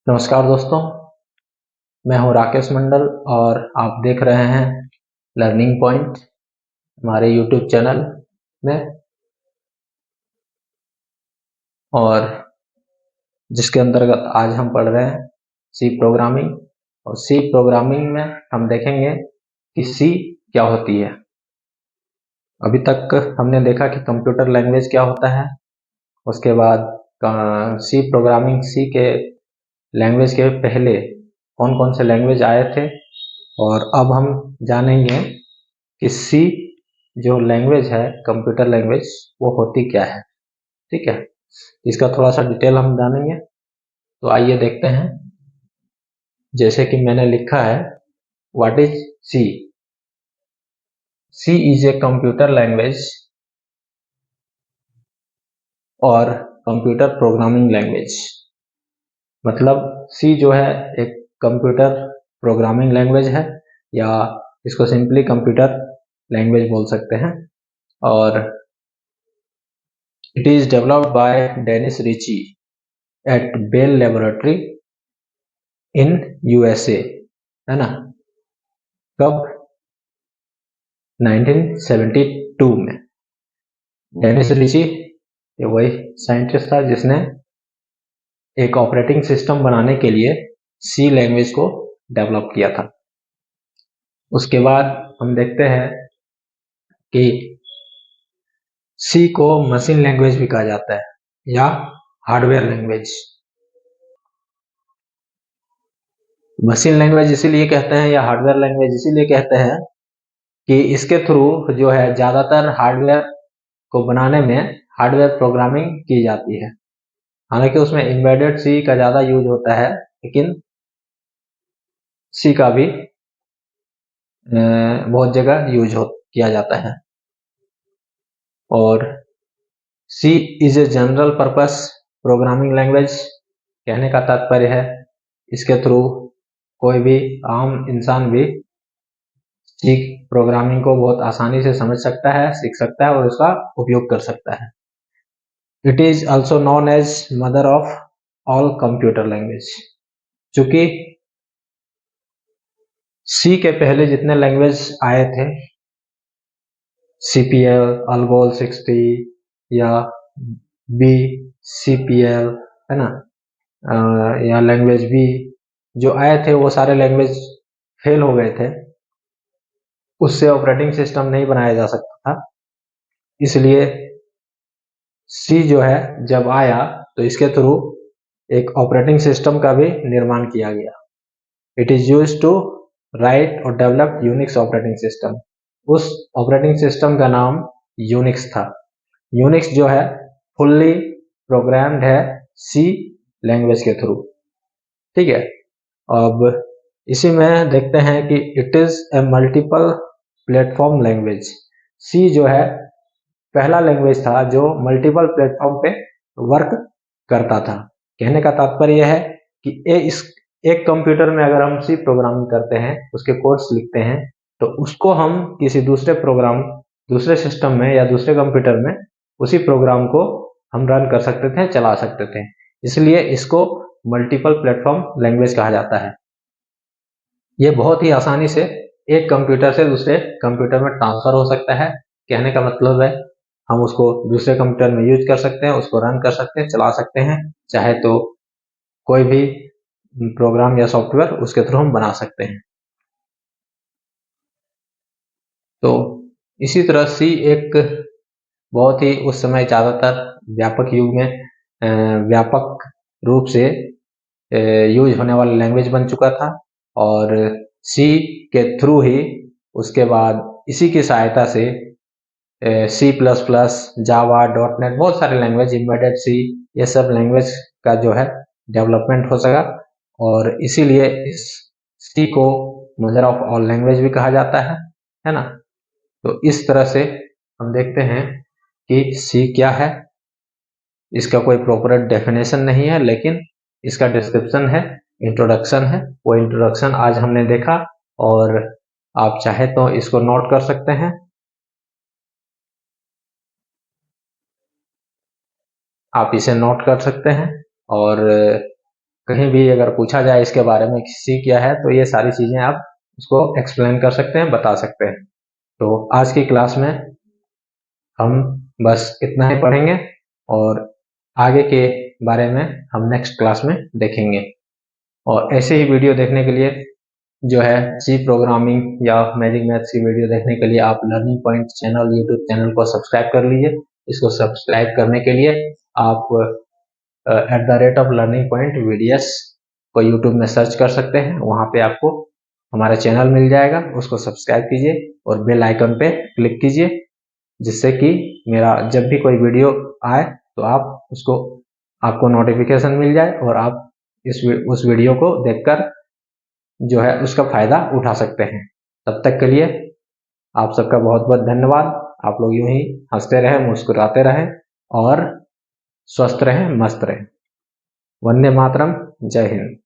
नमस्कार दोस्तों, मैं हूं राकेश मंडल और आप देख रहे हैं लर्निंग पॉइंट हमारे यूट्यूब चैनल में, और जिसके अंतर्गत आज हम पढ़ रहे हैं सी प्रोग्रामिंग। और सी प्रोग्रामिंग में हम देखेंगे कि सी क्या होती है। अभी तक हमने देखा कि कंप्यूटर लैंग्वेज क्या होता है, उसके बाद सी प्रोग्रामिंग, सी के लैंग्वेज के पहले कौन कौन से लैंग्वेज आए थे, और अब हम जानेंगे कि सी जो लैंग्वेज है, कंप्यूटर लैंग्वेज, वो होती क्या है। ठीक है, इसका थोड़ा सा डिटेल हम जानेंगे। तो आइए देखते हैं। जैसे कि मैंने लिखा है, what is C. C is a computer language और कंप्यूटर प्रोग्रामिंग लैंग्वेज। मतलब सी जो है एक कंप्यूटर प्रोग्रामिंग लैंग्वेज है, या इसको सिंपली कंप्यूटर लैंग्वेज बोल सकते हैं। और it is developed by Dennis Ritchie at Bell laboratory in USA, है ना। कब? 1972 में। डेनिस रिची ये वही साइंटिस्ट था जिसने एक ऑपरेटिंग सिस्टम बनाने के लिए सी लैंग्वेज को डेवलप किया था। उसके बाद हम देखते हैं कि सी को मशीन लैंग्वेज भी कहा जाता है, या हार्डवेयर लैंग्वेज। मशीन लैंग्वेज इसीलिए कहते हैं, या हार्डवेयर लैंग्वेज इसीलिए कहते हैं कि इसके थ्रू जो है ज़्यादातर हार्डवेयर को बनाने में हार्डवेयर प्रोग्रामिंग की जाती है। हालांकि उसमें एम्बेडेड सी का ज़्यादा यूज होता है, लेकिन सी का भी बहुत जगह यूज किया जाता है। और C is a general purpose programming language. कहने का तात्पर्य है इसके थ्रू कोई भी आम इंसान भी सी प्रोग्रामिंग को बहुत आसानी से समझ सकता है, सीख सकता है और उसका उपयोग कर सकता है। It is also known as mother of all computer language. चूंकि सी के पहले जितने लैंग्वेज आए थे, CPL, अल्गोल 60 या बी CPL, है ना, या लैंग्वेज बी, जो आए थे वो सारे लैंग्वेज फेल हो गए थे। उससे ऑपरेटिंग सिस्टम नहीं बनाया जा सकता था। इसलिए सी जो है जब आया तो इसके थ्रू एक ऑपरेटिंग सिस्टम का भी निर्माण किया गया। It is use to write और डेवलप यूनिक्स ऑपरेटिंग सिस्टम। उस ऑपरेटिंग सिस्टम का नाम यूनिक्स था। यूनिक्स जो है फुल्ली प्रोग्राम्ड है सी लैंग्वेज के थ्रू। ठीक है, अब इसी में देखते हैं कि it is a multiple platform language. C जो है पहला लैंग्वेज था जो मल्टीपल प्लेटफॉर्म पे वर्क करता था। कहने का तात्पर्य यह है कि एक कंप्यूटर में अगर हम सी प्रोग्रामिंग करते हैं, उसके कोड्स लिखते हैं, तो उसको हम किसी दूसरे सिस्टम में या दूसरे कंप्यूटर में उसी प्रोग्राम को हम रन कर सकते थे, चला सकते थे। इसलिए इसको मल्टीपल प्लेटफॉर्म लैंग्वेज कहा जाता है। ये बहुत ही आसानी से एक कंप्यूटर से दूसरे कंप्यूटर में ट्रांसफर हो सकता है। कहने का मतलब है हम उसको दूसरे कंप्यूटर में यूज कर सकते हैं, उसको रन कर सकते हैं, चला सकते हैं। चाहे तो कोई भी प्रोग्राम या सॉफ्टवेयर उसके थ्रू हम बना सकते हैं। तो इसी तरह सी एक बहुत ही उस समय ज़्यादातर व्यापक युग में व्यापक रूप से यूज होने वाला लैंग्वेज बन चुका था। और सी के थ्रू ही उसके बाद इसी की सहायता से C++, जावा, .NET, बहुत सारे लैंग्वेज, एम्बेडेड सी, ये सब लैंग्वेज का जो है डेवलपमेंट हो सका। और इसीलिए इस सी को मदर ऑफ ऑल लैंग्वेज भी कहा जाता है ना। तो इस तरह से हम देखते हैं कि सी क्या है। इसका कोई प्रॉपर डेफिनेशन नहीं है, लेकिन इसका डिस्क्रिप्शन है, इंट्रोडक्शन है। वो इंट्रोडक्शन आज हमने देखा, और आप चाहे तो इसको नोट कर सकते हैं। आप इसे नोट कर सकते हैं, और कहीं भी अगर पूछा जाए इसके बारे में कि सी क्या है, तो ये सारी चीज़ें आप उसको एक्सप्लेन कर सकते हैं, बता सकते हैं। तो आज की क्लास में हम बस इतना ही पढ़ेंगे और आगे के बारे में हम नेक्स्ट क्लास में देखेंगे। और ऐसे ही वीडियो देखने के लिए जो है सी प्रोग्रामिंग या मैजिक मैथ्स की वीडियो देखने के लिए आप learning point channel YouTube channel को सब्सक्राइब कर लीजिए। इसको सब्सक्राइब करने के लिए आप @लर्निंग पॉइंट VDS को यूट्यूब में सर्च कर सकते हैं। वहाँ पे आपको हमारा चैनल मिल जाएगा, उसको सब्सक्राइब कीजिए और बेल आइकन पे क्लिक कीजिए, जिससे कि मेरा जब भी कोई वीडियो आए तो आपको नोटिफिकेशन मिल जाए और आप उस वीडियो को देखकर जो है उसका फायदा उठा सकते हैं। तब तक के लिए आप सबका बहुत बहुत धन्यवाद। आप लोग यूं ही हंसते रहें, मुस्कुराते रहें और स्वस्थ रहें, मस्त रहें। वंदे मातरम। जय हिंद।